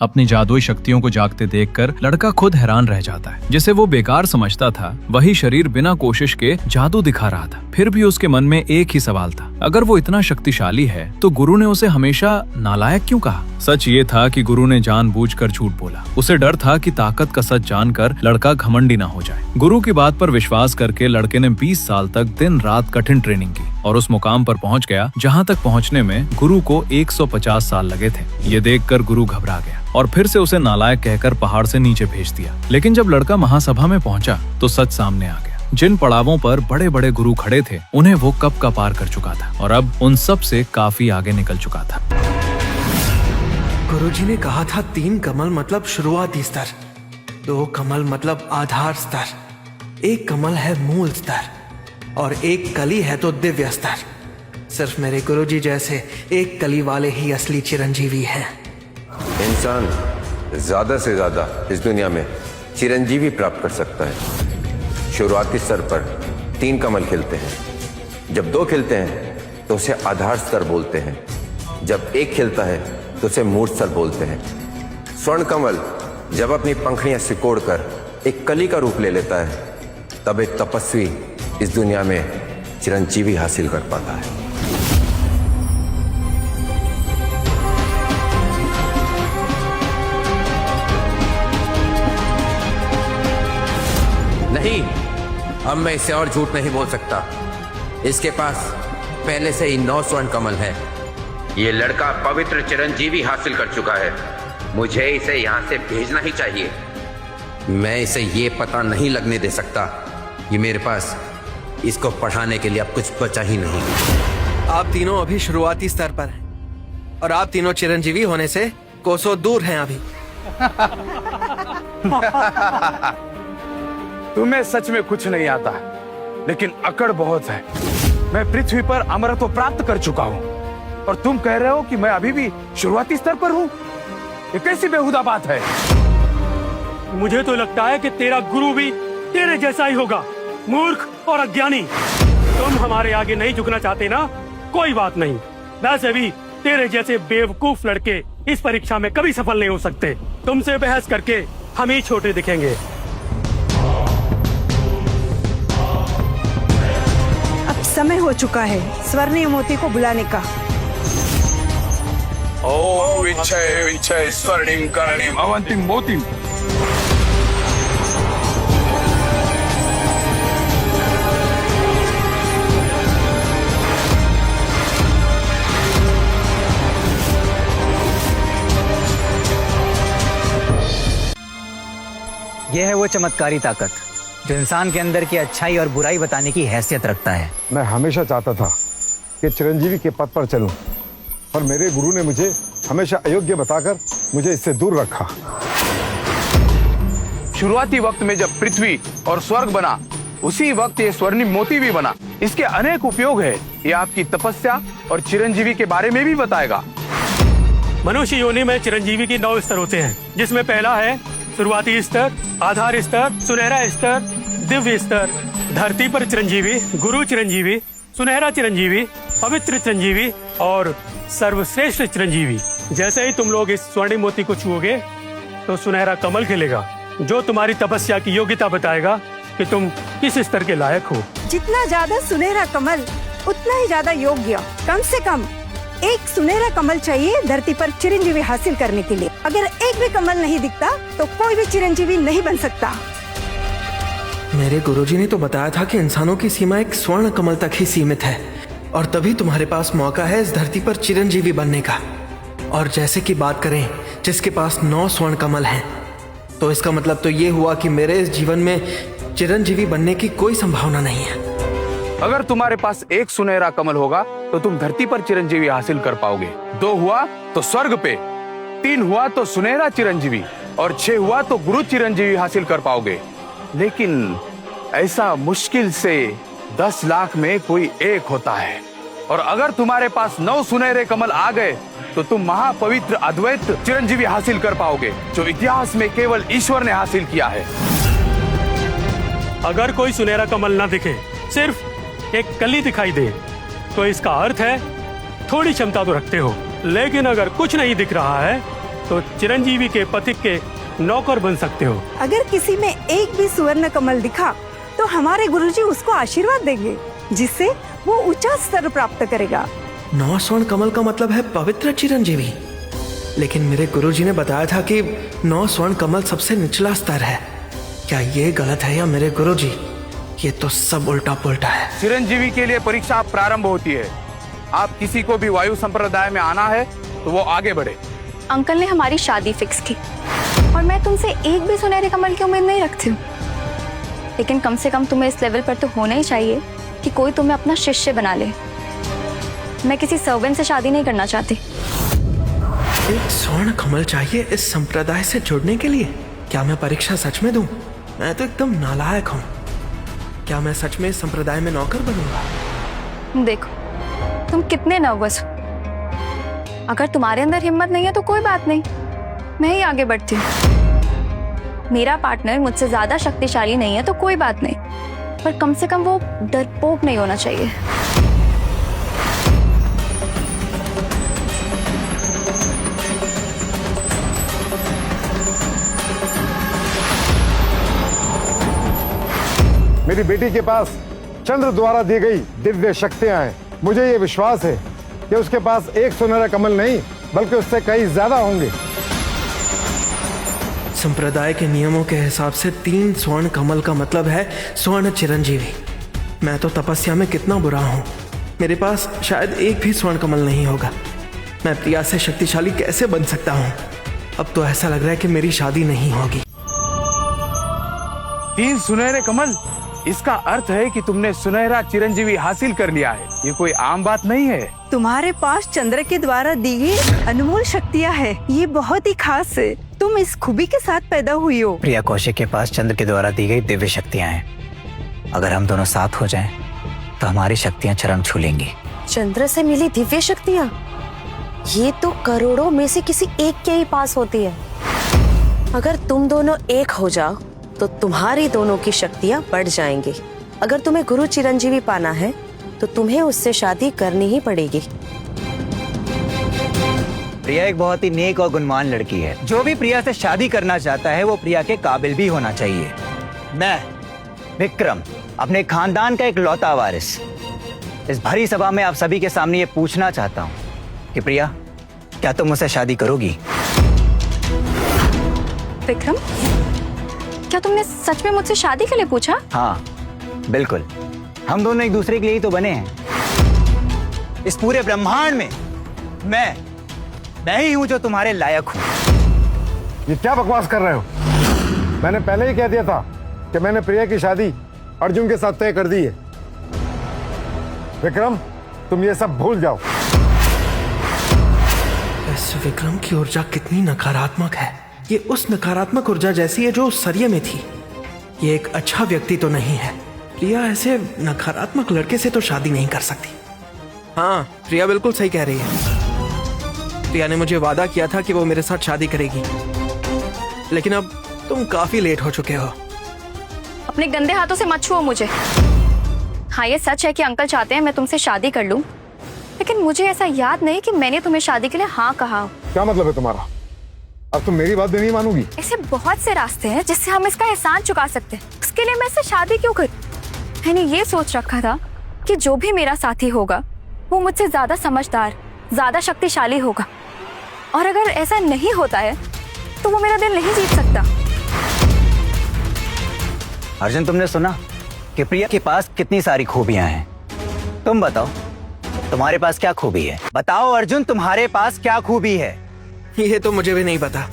अपनी जादुई शक्तियों को जागते देखकर लड़का खुद हैरान रह जाता है। जिसे वो बेकार समझता था वही शरीर बिना कोशिश के जादू दिखा रहा था। फिर भी उसके मन में एक ही सवाल था, अगर वो इतना शक्तिशाली है तो गुरु ने उसे हमेशा नालायक क्यों कहा? सच ये था कि गुरु ने जानबूझकर झूठ बोला। उसे डर था कि ताकत का सच जानकर लड़का घमंडी ना हो जाए। गुरु की बात पर विश्वास करके लड़के ने 20 साल तक दिन रात कठिन ट्रेनिंग की और उस मुकाम पर पहुंच गया जहां तक पहुंचने में गुरु को 150 साल लगे थे। ये देखकर गुरु घबरा गया और फिर से उसे नालायक कहकर पहाड़ से नीचे भेज दिया। लेकिन जब लड़का महासभा में पहुंचा तो सच सामने आ गया। जिन पड़ावों पर बड़े बड़े गुरु खड़े थे उन्हें वो कब का पार कर चुका था और अब उन सब से काफी आगे निकल चुका था। गुरुजी ने कहा था 3 कमल मतलब शुरुआती स्तर, 2 कमल मतलब आधार स्तर, 1 कमल है मूल स्तर और 1 कली है तो दिव्य स्तर। सिर्फ मेरे गुरुजी जैसे 1 कली वाले ही असली चिरंजीवी हैं। इंसान ज्यादा से ज्यादा इस दुनिया में चिरंजीवी प्राप्त कर सकता है। शुरुआती स्तर पर 3 कमल खिलते हैं। जब 2 खिलते हैं तो उसे आधार स्तर बोलते हैं। जब 1 खिलता है तो उसे मूल स्तर बोलते हैं। स्वर्ण कमल जब अपनी पंखुड़ियां सिकोड़कर एक कली का रूप ले लेता है तब एक तपस्वी इस दुनिया में चिरंजीवी हासिल कर पाता है। नहीं, अब मैं इससे और झूठ नहीं बोल सकता। इसके पास पहले से ही 9 स्वर्ण कमल है। ये लड़का पवित्र चिरंजीवी हासिल कर चुका है। मुझे इसे यहाँ से भेजना ही चाहिए। मैं इसे ये पता नहीं लगने दे सकता कि मेरे पास इसको पढ़ाने के लिए अब कुछ बचा ही नहीं। आप तीनों अभी शुरुआती स्तर पर हैं और आप तीनों चिरंजीवी होने से कोसों दूर हैं अभी। तुम्हें सच में कुछ नहीं आता, लेकिन अकड़ बहुत है। मैं पृथ्वी पर अमरत्व प्राप्त कर चुका हूँ और तुम कह रहे हो कि मैं अभी भी शुरुआती स्तर पर हूँ। ये कैसी बेहुदा बात है? मुझे तो लगता है कि तेरा गुरु भी तेरे जैसा ही होगा, मूर्ख और अज्ञानी। तुम हमारे आगे नहीं झुकना चाहते ना, कोई बात नहीं। वैसे भी तेरे जैसे बेवकूफ लड़के इस परीक्षा में कभी सफल नहीं हो सकते। तुमसे बहस करके हम ही छोटे दिखेंगे। समय हो चुका है स्वर्णिम मोती को बुलाने का। ओम विच्छय विच्छय स्वर्णिम कर्णिम अवंतिम मोतिम। यह है वो चमत्कारी ताकत जो इंसान के अंदर की अच्छाई और बुराई बताने की हैसियत रखता है। मैं हमेशा चाहता था कि चिरंजीवी के पद पर चलूं, पर मेरे गुरु ने मुझे हमेशा अयोग्य बताकर मुझे इससे दूर रखा। शुरुआती वक्त में जब पृथ्वी और स्वर्ग बना उसी वक्त ये स्वर्णिम मोती भी बना। इसके अनेक उपयोग है। ये आपकी तपस्या और चिरंजीवी के बारे में भी बताएगा। मनुष्य योनि में चिरंजीवी के 9 स्तर होते हैं, जिसमें पहला है शुरुआती स्तर, आधार स्तर, सुनहरा स्तर, दिव्य स्तर, धरती पर चिरंजीवी, गुरु चिरंजीवी, सुनहरा चिरंजीवी, पवित्र चिरंजीवी और सर्वश्रेष्ठ चिरंजीवी। जैसे ही तुम लोग इस स्वर्णिम मोती को छुओगे तो सुनहरा कमल खिलेगा जो तुम्हारी तपस्या की योग्यता बताएगा कि तुम किस स्तर के लायक हो। जितना ज्यादा सुनहरा कमल उतना ही ज्यादा योग्य। कम से कम 1 सुनहरा कमल चाहिए धरती पर चिरंजीवी हासिल करने के लिए। अगर एक भी कमल नहीं दिखता तो कोई भी चिरंजीवी नहीं बन सकता। मेरे गुरुजी ने तो बताया था कि इंसानों की सीमा 1 स्वर्ण कमल तक ही सीमित है और तभी तुम्हारे पास मौका है इस धरती पर चिरंजीवी बनने का। और जैसे कि बात करें जिसके पास 9 स्वर्ण कमल हैं, तो इसका मतलब तो ये हुआ कि मेरे इस जीवन में चिरंजीवी बनने की कोई संभावना नहीं है। अगर तुम्हारे पास 1 सुनहरा कमल होगा तो तुम धरती पर चिरंजीवी हासिल कर पाओगे। 2 हुआ तो स्वर्ग पे, 3 हुआ तो सुनहरा चिरंजीवी और 6 हुआ तो गुरु चिरंजीवी हासिल कर पाओगे। लेकिन ऐसा मुश्किल से 10 लाख में कोई एक होता है। और अगर तुम्हारे पास 9 सुनहरे कमल आ गए तो तुम महापवित्र अद्वैत चिरंजीवी हासिल कर पाओगे, जो इतिहास में केवल ईश्वर ने हासिल किया है। अगर कोई सुनहरा कमल न दिखे, सिर्फ एक कली दिखाई दे, तो इसका अर्थ है थोड़ी क्षमता तो रखते हो। लेकिन अगर कुछ नहीं दिख रहा है तो चिरंजीवी के पथिक के नौकर बन सकते हो। अगर किसी में एक भी सुवर्ण कमल दिखा तो हमारे गुरुजी उसको आशीर्वाद देंगे, जिससे वो ऊंचा स्तर प्राप्त करेगा। 9 स्वर्ण कमल का मतलब है पवित्र चिरंजीवी। लेकिन मेरे गुरुजी ने बताया था कि 9 स्वर्ण कमल सबसे निचला स्तर है। क्या ये गलत है या मेरे गुरुजी? ये तो सब उल्टा पुल्टा है। चिरंजीवी के लिए परीक्षा प्रारंभ होती है। आप किसी को भी वायु संप्रदाय में आना है तो वो आगे बढ़े। अंकल ने हमारी शादी फिक्स की और मैं तुमसे एक भी सुनहरे कमल की उम्मीद नहीं रखती हूँ, लेकिन कम से कम तुम्हें इस लेवल पर तो होना ही चाहिए कि कोई तुम्हें अपना शिष्य बना ले। मैं किसी सर्वेंट से शादी नहीं करना चाहती। एक स्वर्ण कमल चाहिए इस संप्रदाय से जुड़ने के लिए? क्या मैं परीक्षा सच में दूं? मैं तो एकदम नालायक हूँ। क्या मैं सच में इस संप्रदाय में नौकर बनूंगा? देखो तुम कितने नर्वस हो। अगर तुम्हारे अंदर हिम्मत नहीं है तो कोई बात नहीं, मैं ही आगे बढ़ती हूँ। मेरा पार्टनर मुझसे ज्यादा शक्तिशाली नहीं है तो कोई बात नहीं, पर कम से कम वो डरपोक नहीं होना चाहिए। मेरी बेटी के पास चंद्र द्वारा दी गई दिव्य शक्तियां हैं। मुझे ये विश्वास है कि उसके पास एक सुनहरा कमल नहीं बल्कि उससे कई ज्यादा होंगे। संप्रदाय के नियमों के हिसाब से 3 स्वर्ण कमल का मतलब है स्वर्ण चिरंजीवी। मैं तो तपस्या में कितना बुरा हूँ, मेरे पास शायद एक भी स्वर्ण कमल नहीं होगा। मैं प्रिया से शक्तिशाली कैसे बन सकता हूँ? अब तो ऐसा लग रहा है कि मेरी शादी नहीं होगी। 3 सुनहरे कमल, इसका अर्थ है कि तुमने सुनहरा चिरंजीवी हासिल कर लिया है। ये कोई आम बात नहीं है। तुम्हारे पास चंद्र के द्वारा दी गई अनमोल शक्तियाँ है, ये बहुत ही खास है। तुम इस खूबी के साथ पैदा हुई हो। प्रिया कौशिक के पास चंद्र के द्वारा दी गई दिव्य शक्तियां हैं। अगर हम दोनों साथ हो जाएं, तो हमारी शक्तियां चरम छू लेंगी। चंद्र से मिली दिव्य शक्तियां, ये तो करोड़ों में से किसी एक के ही पास होती है। अगर तुम दोनों एक हो जाओ तो तुम्हारी दोनों की शक्तियां बढ़ जाएंगी। अगर तुम्हें गुरु चिरंजीवी पाना है तो तुम्हें उससे शादी करनी ही पड़ेगी। प्रिया एक बहुत ही नेक और गुणवान लड़की है। जो भी प्रिया से शादी करना चाहता है वो प्रिया के काबिल भी होना चाहिए। मैं विक्रम, अपने खानदान का एक लौता वारिस, इस भरी सभा में आप सभी के सामने ये पूछना चाहता हूँ कि प्रिया, क्या तुम मुझसे शादी करोगी? विक्रम, क्या तुमने सच में मुझसे शादी के लिए पूछा? हाँ बिल्कुल, हम दोनों एक दूसरे के लिए ही तो बने हैं। इस पूरे ब्रह्मांड में मैं ही हूं जो तुम्हारे लायक हूं। ये क्या बकवास कर रहे हो? मैंने पहले ही कह दिया था कि मैंने प्रिया की शादी अर्जुन के साथ तय कर दी है। विक्रम, तुम ये सब भूल जाओ। इस विक्रम की ऊर्जा कितनी नकारात्मक है। ये उस नकारात्मक ऊर्जा जैसी है जो उस सरिये में थी। ये एक अच्छा व्यक्ति तो नहीं है। प्रिया ऐसे नकारात्मक लड़के से तो शादी नहीं कर सकती। हाँ, प्रिया बिल्कुल सही कह रही है। प्रिया ने मुझे वादा किया था कि वो मेरे साथ शादी करेगी, लेकिन अब तुम काफी लेट हो चुके हो। अपने गंदे हाथों से मत छुओ मुझे। हाँ, ये सच है कि अंकल चाहते हैं मैं तुमसे शादी कर लूं, लेकिन मुझे ऐसा याद नहीं कि मैंने तुम्हें शादी के लिए हाँ कहा। क्या मतलब है तुम्हारा? अब तुम मेरी बात भी नहीं मानोगी? ऐसे बहुत से रास्ते हैं जिससे हम इसका एहसान चुका सकते हैं। उसके लिए मैं इससे शादी क्यों करूं? मैंने ये सोच रखा था कि जो भी मेरा साथी होगा वो मुझसे ज्यादा समझदार, ज्यादा शक्तिशाली होगा, और अगर ऐसा नहीं होता है तो वो मेरा दिल नहीं जीत सकता। अर्जुन, तुमने सुना कि प्रिया के पास कितनी सारी खूबियां हैं? तुम बताओ, तुम्हारे पास क्या खूबी है? बताओ अर्जुन, तुम्हारे पास क्या खूबी है? ये तो मुझे भी नहीं पता,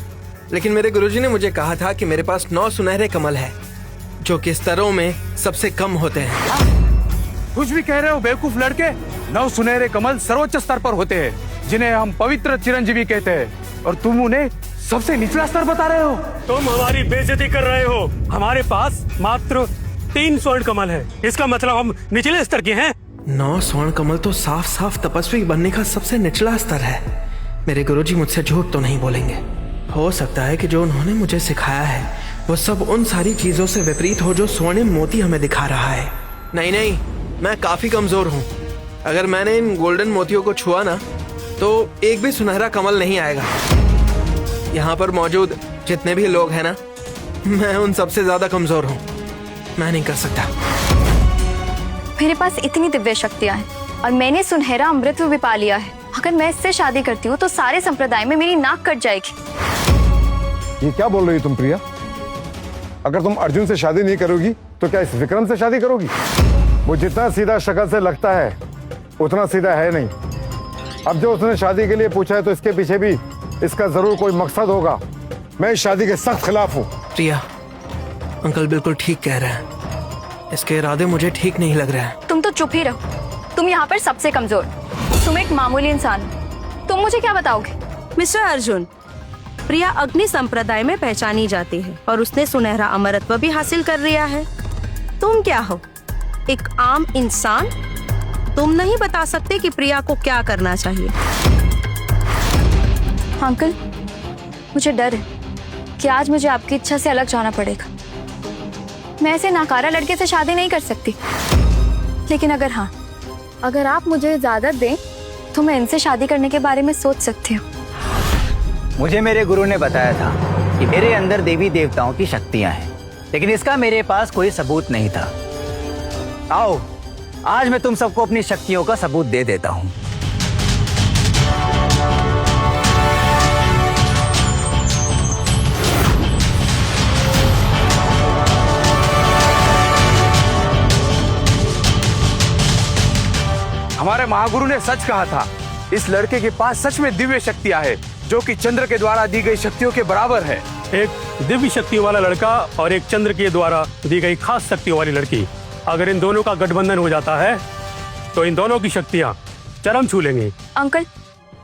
लेकिन मेरे गुरुजी ने मुझे कहा था कि मेरे पास 9 सुनहरे कमल है, जो कि स्तरों में सबसे कम होते हैं। कुछ भी कह रहे हो बेवकूफ लड़के। 9 सुनहरे कमल सर्वोच्च स्तर पर होते हैं, जिन्हें हम पवित्र चिरंजीवी कहते हैं, और तुम उन्हें सबसे निचला स्तर बता रहे हो। तुम हमारी बेइज्जती कर रहे हो। हमारे पास मात्र 3 स्वर्ण कमल है, इसका मतलब हम निचले स्तर के हैं। 9 स्वर्ण कमल तो साफ साफ तपस्वी बनने का सबसे निचला स्तर है। मेरे गुरुजी मुझसे झूठ तो नहीं बोलेंगे। हो सकता है कि जो उन्होंने मुझे सिखाया है वो सब उन सारी चीजों से विपरीत हो जो स्वर्णिम मोती हमें दिखा रहा है। नहीं, मैं काफी कमजोर हूँ। अगर मैंने इन गोल्डन मोतियों को छुआ ना तो एक भी सुनहरा कमल नहीं आएगा। यहाँ पर मौजूद जितने भी लोग हैं ना, मैं उन सबसे ज्यादा कमजोर हूँ। मैं नहीं कर सकता। मेरे पास इतनी दिव्य शक्तियां हैं और मैंने सुनहरा अमृत भी पा लिया है। अगर मैं इससे शादी करती हूँ तो सारे संप्रदाय में मेरी नाक कट जाएगी। ये क्या बोल रही हो तुम प्रिया? अगर तुम अर्जुन से शादी नहीं करोगी तो क्या इस विक्रम से शादी करोगी? वो जितना सीधा शक्ल से लगता है उतना सीधा है नहीं। अब जो उसने शादी के लिए पूछा है तो इसके पीछे भी इसका जरूर कोई मकसद होगा। मैं इस शादी के सख्त खिलाफ हूँ। प्रिया, अंकल बिल्कुल ठीक कह रहे हैं। इसके इरादे मुझे ठीक नहीं लग रहे हैं। तुम तो चुप ही रहो। तुम यहाँ पर सबसे कमजोर, तुम एक मामूली इंसान हो। तुम मुझे क्या बताओगे? मिस्टर अर्जुन, प्रिया अग्नि संप्रदाय में पहचानी जाती है और उसने सुनहरा अमरत्व भी हासिल कर लिया है। तुम क्या हो? एक आम इंसान। तुम नहीं बता सकते कि प्रिया को क्या करना चाहिए। अंकल, मुझे डर है कि आज मुझे आपकी इच्छा से अलग जाना पड़ेगा। मैं ऐसे नाकारा लड़के से शादी नहीं कर सकती। लेकिन अगर आप मुझे इजाजत दें तो मैं इनसे शादी करने के बारे में सोच सकती हूँ। मुझे मेरे गुरु ने बताया था कि मेरे अंदर देवी देवताओं की शक्तियां हैं, लेकिन इसका मेरे पास कोई सबूत नहीं था। आओ, आज मैं तुम सबको अपनी शक्तियों का सबूत दे देता हूँ। हमारे महागुरु ने सच कहा था। इस लड़के के पास सच में दिव्य शक्तियां हैं, जो कि चंद्र के द्वारा दी गई शक्तियों के बराबर है। एक दिव्य शक्ति वाला लड़का और एक चंद्र के द्वारा दी गई खास शक्तियों वाली लड़की, अगर इन दोनों का गठबंधन हो जाता है तो इन दोनों की शक्तियां चरम छू लेंगी। अंकल,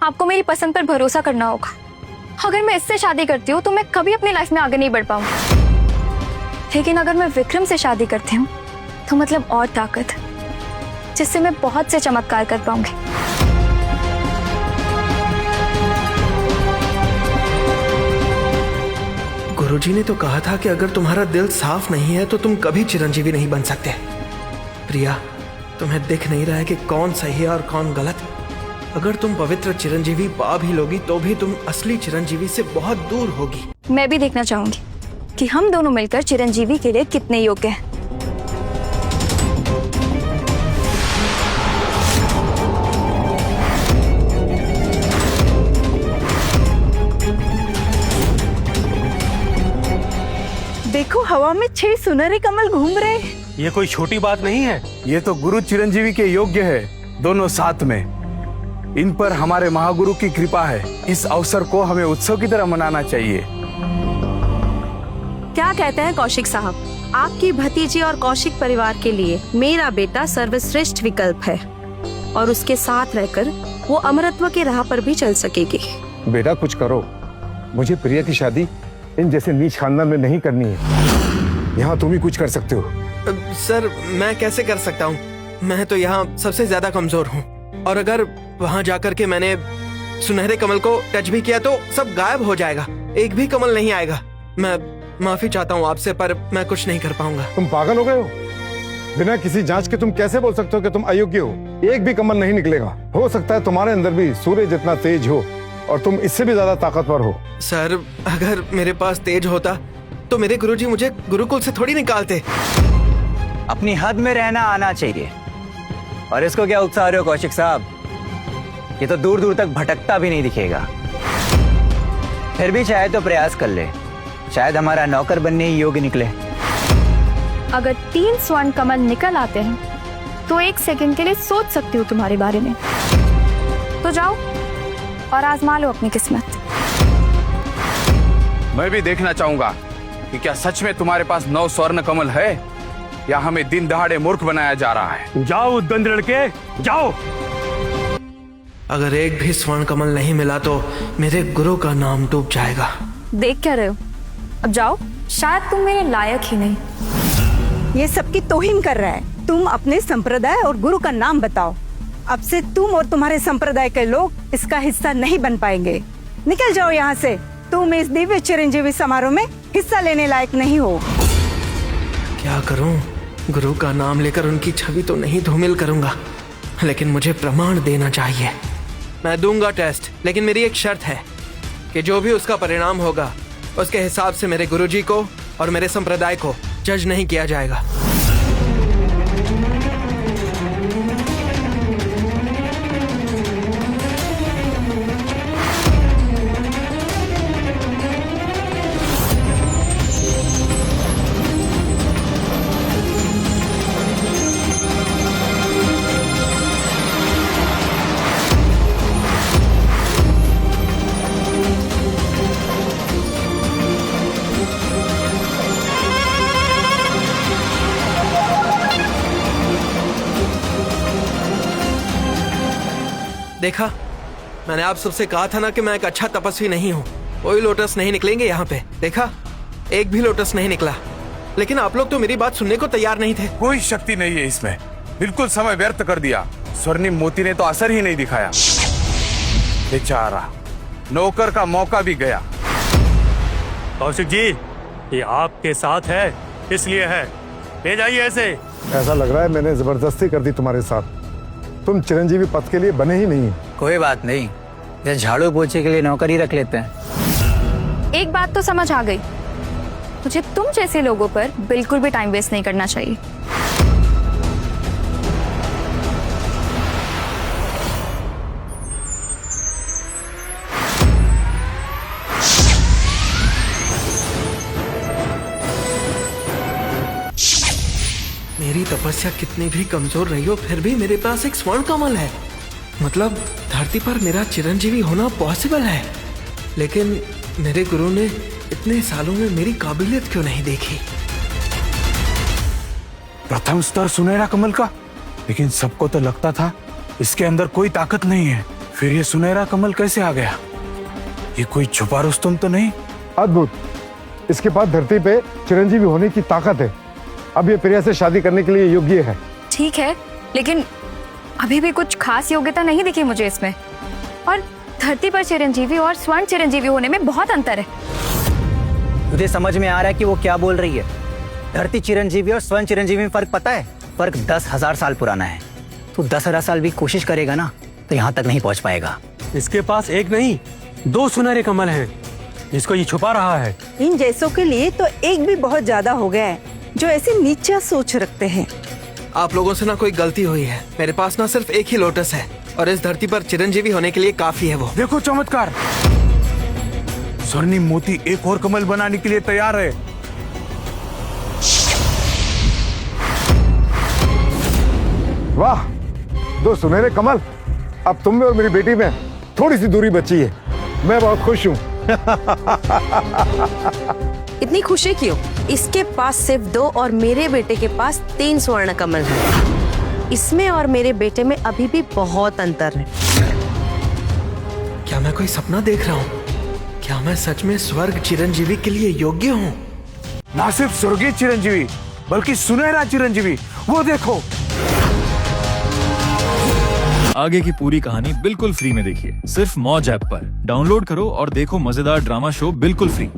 आपको मेरी पसंद पर भरोसा करना होगा। अगर मैं इससे शादी करती हूँ तो मैं कभी अपनी लाइफ में आगे नहीं बढ़ पाऊंगी। लेकिन अगर मैं विक्रम से शादी करती हूँ तो मतलब और ताकत, जिससे मैं बहुत से चमत्कार कर पाऊंगी। गुरुजी ने तो कहा था कि अगर तुम्हारा दिल साफ नहीं है तो तुम कभी चिरंजीवी नहीं बन सकते। प्रिया, तुम्हें दिख नहीं रहा है कि कौन सही है और कौन गलत? अगर तुम पवित्र चिरंजीवी पा भी लोगी तो भी तुम असली चिरंजीवी से बहुत दूर होगी। मैं भी देखना चाहूंगी कि हम दोनों मिलकर चिरंजीवी के लिए कितने योग्य हैं। देखो, हवा में 6 सुनहरे कमल घूम रहे हैं। ये कोई छोटी बात नहीं है। ये तो गुरु चिरंजीवी के योग्य है, दोनों साथ में। इन पर हमारे महागुरु की कृपा है। इस अवसर को हमें उत्सव की तरह मनाना चाहिए। क्या कहते हैं कौशिक साहब? आपकी भतीजी और कौशिक परिवार के लिए मेरा बेटा सर्वश्रेष्ठ विकल्प है और उसके साथ रहकर वो अमरत्व की राह पर भी चल सकेगी। बेटा कुछ करो, मुझे प्रिया की शादी इन जैसे नीच खानदान में नहीं करनी है। यहाँ तुम ही कुछ कर सकते हो। सर, मैं कैसे कर सकता हूँ? मैं तो यहाँ सबसे ज्यादा कमजोर हूँ और अगर वहाँ जाकर के मैंने सुनहरे कमल को टच भी किया तो सब गायब हो जाएगा, एक भी कमल नहीं आएगा। मैं माफी चाहता हूँ आपसे, पर मैं कुछ नहीं कर पाऊंगा। तुम पागल हो गए हो? बिना किसी जांच के तुम कैसे बोल सकते हो कि तुम अयोग्य हो? एक भी कमल नहीं निकलेगा। हो सकता है तुम्हारे अंदर भी सूर्य जितना तेज हो और तुम इससे भी ज्यादा ताकतवर हो। सर, अगर मेरे पास तेज होता तो मेरे गुरुजी मुझे गुरुकुल से थोड़ी निकालते। अपनी हद में रहना आना चाहिए। और इसको क्या उत्साह रहे हो कौशिक साहब? ये तो दूर दूर तक भटकता भी नहीं दिखेगा। फिर भी चाहे तो प्रयास कर ले, शायद हमारा नौकर बनने ही योग्य निकले। अगर 3 स्वर्ण कमल निकल आते हैं तो 1 सेकंड के लिए सोच सकती हूँ तुम्हारे बारे में। तो जाओ और आजमा लो अपनी किस्मत। मैं भी देखना चाहूंगा कि क्या सच में तुम्हारे पास 9 स्वर्ण कमल है या हमें दिन दहाड़े मूर्ख बनाया जा रहा है। जाओ उद्दंड लड़के, जाओ। अगर एक भी स्वर्ण कमल नहीं मिला तो मेरे गुरु का नाम डूब जाएगा। देख क्या रहे हो? अब जाओ, शायद तुम मेरे लायक ही नहीं। ये सबकी तौहीन कर रहा है। तुम अपने संप्रदाय और गुरु का नाम बताओ। अब से तुम और तुम्हारे संप्रदाय के लोग इसका हिस्सा नहीं बन पाएंगे। निकल जाओ यहाँ से। तुम इस दिव्य चिरंजीवी समारोह में हिस्सा लेने लायक नहीं हो। क्या करूं? गुरु का नाम लेकर उनकी छवि तो नहीं धूमिल करूंगा, लेकिन मुझे प्रमाण देना चाहिए। मैं दूंगा टेस्ट, लेकिन मेरी एक शर्त है। कि जो भी उसका परिणाम होगा उसके हिसाब से मेरे गुरुजी को और मेरे संप्रदाय को जज नहीं किया जाएगा। देखा, मैंने आप सबसे कहा था ना कि मैं एक अच्छा तपस्वी नहीं हूँ। कोई लोटस नहीं निकलेंगे यहाँ पे। देखा, एक भी लोटस नहीं निकला। लेकिन आप लोग तो मेरी बात सुनने को तैयार नहीं थे। कोई शक्ति नहीं है इसमें, बिल्कुल समय व्यर्थ कर दिया। स्वर्णिम मोती ने तो असर ही नहीं दिखाया। बेचारा नौकर का मौका भी गया। कौशिक जी, ये आपके साथ है इसलिए है, ले जाइए ऐसे। ऐसा लग रहा है मैंने जबरदस्ती कर दी तुम्हारे साथ। तुम चिरंजीवी पद के लिए बने ही नहीं। कोई बात नहीं, ये झाड़ू पोछे के लिए नौकरी रख लेते हैं। एक बात तो समझ आ गई, मुझे तुम जैसे लोगों पर बिल्कुल भी टाइम वेस्ट नहीं करना चाहिए। मेरी तपस्या कितनी भी कमजोर रही हो, फिर भी मेरे पास एक स्वर्ण कमल है। मतलब धरती पर मेरा चिरंजीवी होना पॉसिबल है। लेकिन मेरे गुरु ने इतने सालों में मेरी काबिलियत क्यों नहीं देखी? प्रथम स्तर सुनहरा कमल का, लेकिन सबको तो लगता था इसके अंदर कोई ताकत नहीं है। फिर ये सुनहरा कमल कैसे आ गया? ये कोई छुपा रुस्तम तो नहीं? अद्भुत, इसके पास धरती पे चिरंजीवी होने की ताकत है। अब ये प्रिया से शादी करने के लिए योग्य है। ठीक है, लेकिन अभी भी कुछ खास योग्यता नहीं दिखी मुझे इसमें। और धरती पर चिरंजीवी और स्वर्ण चिरंजीवी होने में बहुत अंतर है। तुझे समझ में आ रहा है कि वो क्या बोल रही है? धरती चिरंजीवी और स्वर्ण चिरंजीवी में फर्क पता है? फर्क 10,000 साल पुराना है। तू 10,000 साल भी कोशिश करेगा ना तो यहाँ तक नहीं पहुँच पाएगा। इसके पास एक नहीं 2 सुनहरे कमल हैं, जिसको ये छुपा रहा है। इन जैसों के लिए तो एक भी बहुत ज्यादा हो गया है, जो ऐसी नीचा सोच रखते हैं। आप लोगों से ना कोई गलती हुई है। मेरे पास ना सिर्फ एक ही लोटस है और इस धरती पर चिरंजीवी होने के लिए काफी है वो। देखो चमत्कार, स्वर्णिम मोती एक और कमल बनाने के लिए तैयार है। वाह, 2 सुनहरे कमल। अब तुम में और मेरी बेटी में थोड़ी सी दूरी बची है। मैं बहुत खुश हूँ। इतनी खुशी क्यों? इसके पास सिर्फ 2 और मेरे बेटे के पास 3 स्वर्ण कमल हैं। इसमें और मेरे बेटे में अभी भी बहुत अंतर है। क्या मैं कोई सपना देख रहा हूँ? क्या मैं सच में स्वर्ग चिरंजीवी के लिए योग्य हूँ? ना सिर्फ स्वर्गीय चिरंजीवी बल्कि सुनहरा चिरंजीवी। वो देखो। आगे की पूरी कहानी बिल्कुल फ्री में देखिए, सिर्फ मौज ऐप पर। डाउनलोड करो और देखो मजेदार ड्रामा शो बिल्कुल फ्री।